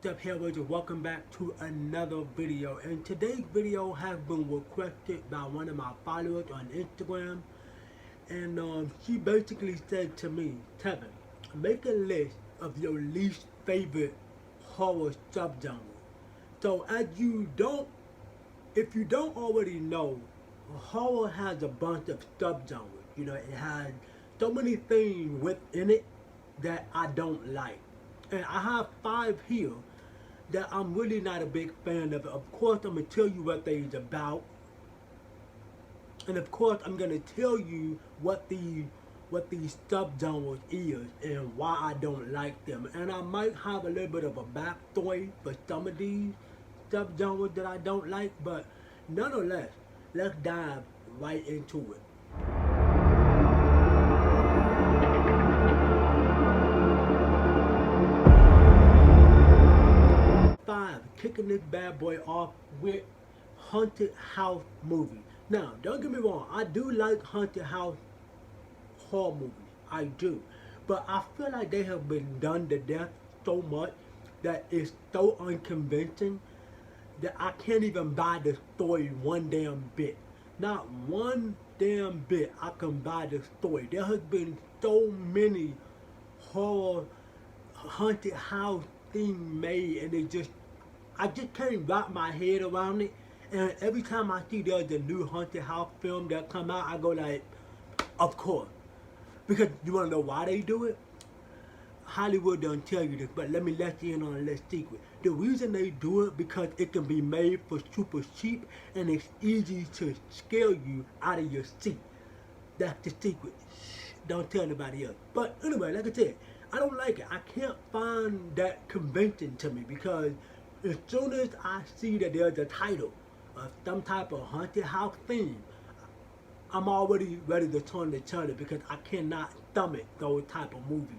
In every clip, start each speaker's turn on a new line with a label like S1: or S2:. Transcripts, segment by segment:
S1: What's up, HELLRAISERS? Welcome back to another video. And today's video has been requested by one of my followers on Instagram. And she basically said to me, Tevin, make a list of your least favorite horror subgenre. So if you don't already know, horror has a bunch of subgenres. You know, it has so many things within it that I don't like. And I have 5 here that I'm really not a big fan of. Of course, I'm going to tell you what they's about. And of course, I'm going to tell you what these subgenres is and why I don't like them. And I might have a little bit of a backstory for some of these subgenres that I don't like. But nonetheless, let's dive right into it. 5, kicking this bad boy off with haunted house movie. Now, don't get me wrong, I do like haunted house horror movies. I do. But I feel like they have been done to death so much that it's so unconvincing that I can't even buy the story one damn bit. Not one damn bit I can buy the story. There has been so many horror haunted house thing made, and I just can't wrap my head around it. And every time I see there's a new haunted house film that come out, I go like, of course. Because you wanna know why they do it? Hollywood don't tell you this, but let me let you in on a little secret. The reason they do it because it can be made for super cheap and it's easy to scare you out of your seat. That's the secret. Don't tell anybody else. But anyway, like I said, I don't like it. I can't find that convincing to me because as soon as I see that there's a title of some type of haunted house theme, I'm already ready to turn the channel because I cannot stomach those type of movies.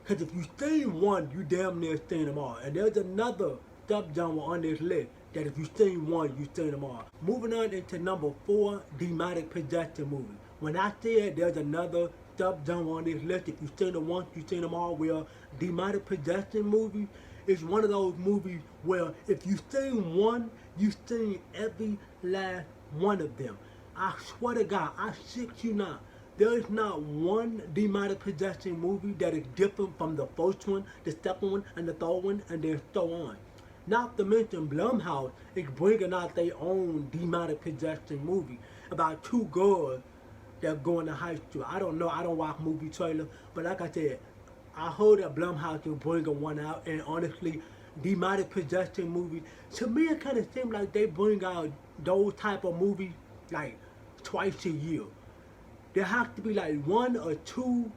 S1: Because if you seen one, you damn near seen them all. And there's another subgenre on this list that if you seen one, you seen them all. Moving on into number 4, demonic possession movie. When I said there's another subgenre on this list, if you seen them once, you seen them all, well, demonic possession movie is one of those movies where if you seen one, you seen every last one of them. I swear to God, I shit you not. There is not one demonic possession movie that is different from the first one, the second one, and the third one, and then so on. Not to mention Blumhouse is bringing out their own demonic possession movie about 2 girls that going to high school. I don't know, I don't watch movie trailers, but like I said, I heard that Blumhouse is bringing one out, and honestly, demonic possession movies, to me it kind of seems like they bring out those type of movies like twice a year. There has to be like 1 or 2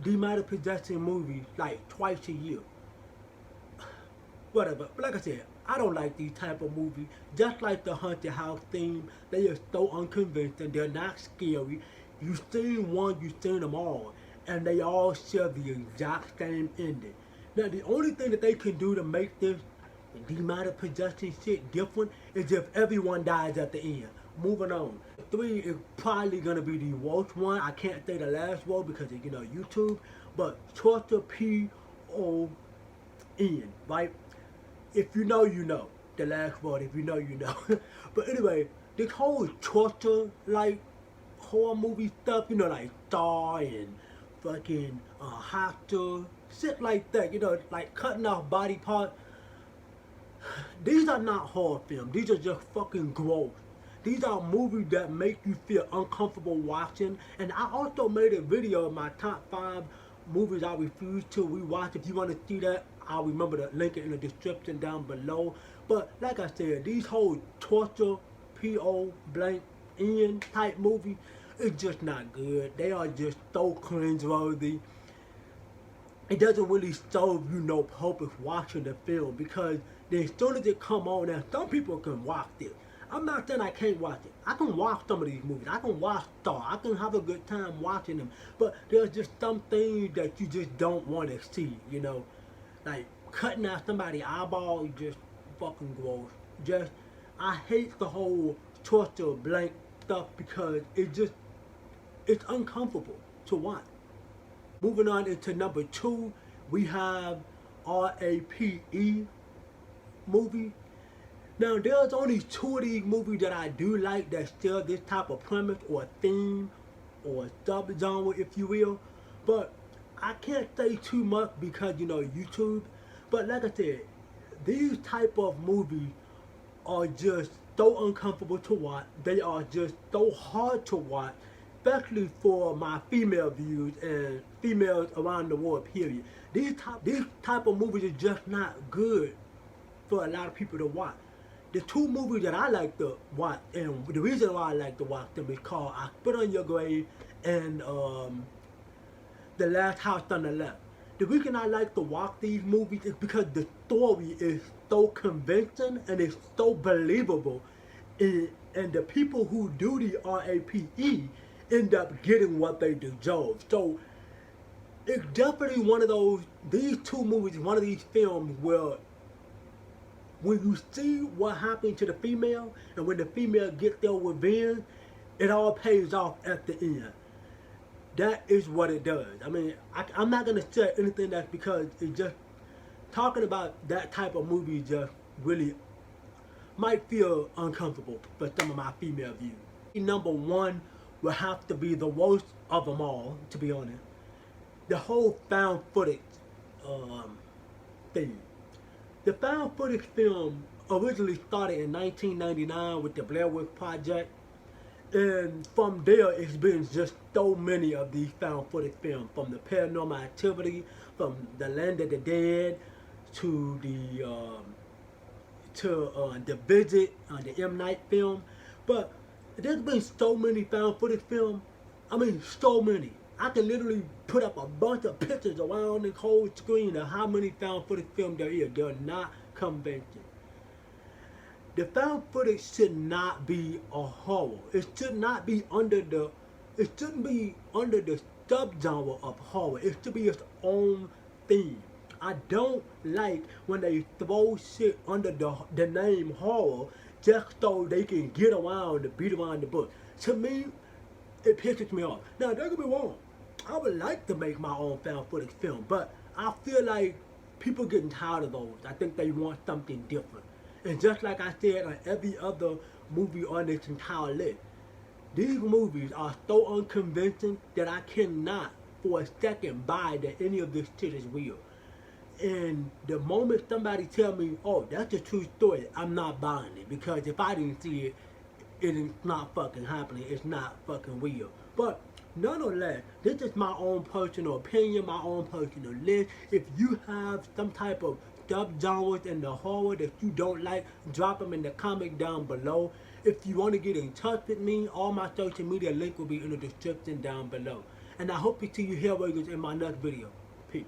S1: demonic possession movies like twice a year. Whatever. But like I said, I don't like these type of movies. Just like the haunted house theme, they are so unconvincing. They're not scary. You seen one, you seen them all, and they all share the exact same ending. Now the only thing that they can do to make this demonic possession shit different is if everyone dies at the end. Moving on. 3 is probably gonna be the worst one. I can't say the last word because of, YouTube, but torture PON, right? If you know, you know. The last word, if you know, you know. But anyway, this whole torture like horror movie stuff, like Star and fucking Hostel, shit like that, like cutting off body parts. These are not horror films. These are just fucking gross. These are movies that make you feel uncomfortable watching. And I also made a video of my top 5 movies I refuse to rewatch. If you want to see that, I'll remember to link it in the description down below. But like I said, these whole torture, PON type movies, it's just not good. They are just so cringeworthy. It doesn't really serve you no purpose watching the film because then as soon as it come on, now some people can watch it. I'm not saying I can't watch it. I can watch some of these movies. I can watch Star. I can have a good time watching them. But there's just some things that you just don't want to see, Like cutting out somebody's eyeball is just fucking gross. I hate the whole torture blank stuff because it's uncomfortable to watch. Moving on into number 2, we have RAPE movie. Now there's only two of these movies that I do like that still this type of premise or theme or sub-genre, if you will. But I can't say too much because YouTube. But like I said, these type of movies are just so uncomfortable to watch. They are just so hard to watch, especially for my female views and females around the world. Period. These type of movies are just not good for a lot of people to watch. The two movies that I like to watch, and the reason why I like to watch them is called I Spit on Your Grave and The Last House on the Left. The reason I like to watch these movies is because the story is so convincing and it's so believable, and the people who do the RAPE end up getting what they deserve. So it's definitely one of those, these two movies, one of these films where when you see what happened to the female and when the female gets their revenge, it all pays off at the end. That is what it does. I mean, I'm not going to say anything that's because it's just talking about that type of movie just really might feel uncomfortable for some of my female views. Number one will have to be the worst of them all, to be honest. The whole found footage thing. The found footage film originally started in 1999 with the Blair Witch Project. And from there, it's been just so many of these found footage films, from the Paranormal Activity, from the Land of the Dead, to the Visit, the M. Night film. But there's been so many found footage films. I mean, so many. I can literally put up a bunch of pictures around the whole screen of how many found footage films there is. They're not convincing. The found footage should not be a horror. It should not be under the, it shouldn't be under the subgenre of horror. It should be its own theme. I don't like when they throw shit under the name horror just so they can get around and beat around the bush. To me, it pisses me off. Now, don't get me wrong. I would like to make my own found footage film, but I feel like people getting tired of those. I think they want something different. And just like I said on every other movie on this entire list, these movies are so unconvincing that I cannot for a second buy that any of this shit is real. And the moment somebody tell me, oh, that's a true story, I'm not buying it. Because if I didn't see it, it's not fucking happening. It's not fucking real. But nonetheless, this is my own personal opinion, my own personal list. If you have some type of subgenres in the horror that you don't like, drop them in the comment down below. If you want to get in touch with me, all my social media link will be in the description down below. And I hope to see you Hellraisers in my next video. Peace.